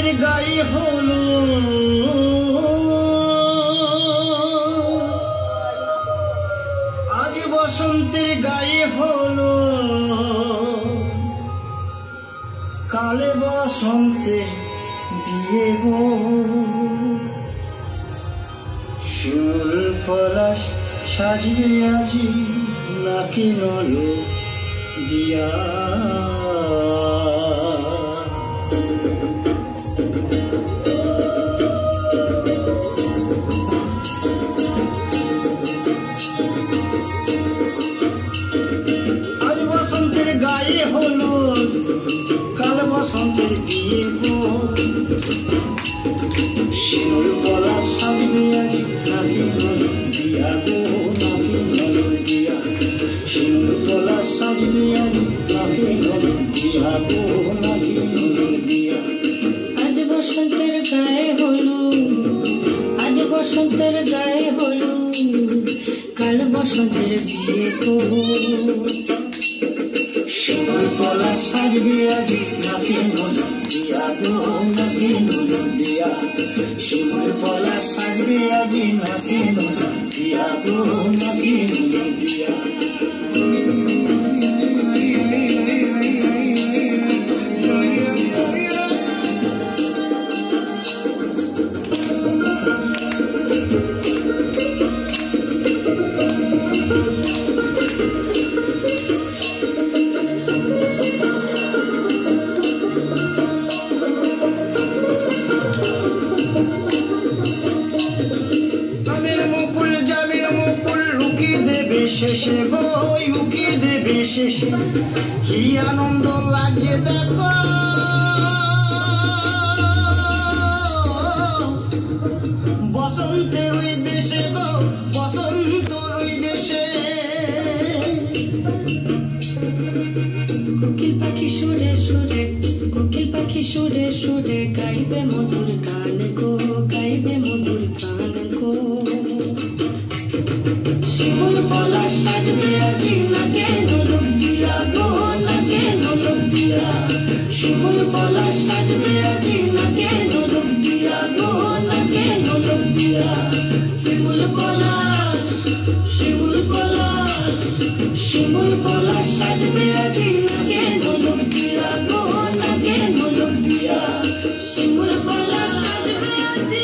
বসন্তের গায়ে হলো আজ বসন্তের গায়ে হলো কালে বসন্তের বিয়ে গো শিমুল পলাশ সাজবে আজি নাকি নলো দিয়া আজ বসন্তের গায়ে হলো কাল বসন্তের বিয়ে গো শিমুল পলাশ সাজবে আজি নাকি নলো দিয়া গো নাকি নলো দিয়া শিমুল পলাশ সাজবে আজি নাকি নলো দিয়া গো নাকি নলো দিয়া আজ বসন্তের গায়ে হলো আজ বসন্তের গায়ে হলো কাল বসন্তের বিয়ে গো শিমুল পলাশ সাজবে আজি নাকি নলো দিয়া গো নাকি নলো দিয়া শিমুল পলাশ সাজবে আজি নাকি নলো দিয়া গো নাকি নলো দিয়া শেষে গো উকি দেবে শেষে কি আনন্দ লাগছে দেখো বসন্তের ওই দেশে গো বসন্তর ওই দেশে কোকিল পাখি সুরে সুরে কোকিল পাখি সুরে সুরে গাইবে মধুর গান গো গাইবে মধুর গান গো শিমুল পলাশ সাজবে আজি নাকে নলক দিয়া গো নাকে নলক দিয়া শিমুল পলাশ সাজবে আজি নাকে নলক দিয়া গো নাকে নলক দিয়া শিমুল পলাশ শিমুল পলাশ শিমুল পলাশ সাজবে আজি নাকে নলক দিয়া গো নাকে নলক দিয়া শিমুল পলাশ সাজবে আজি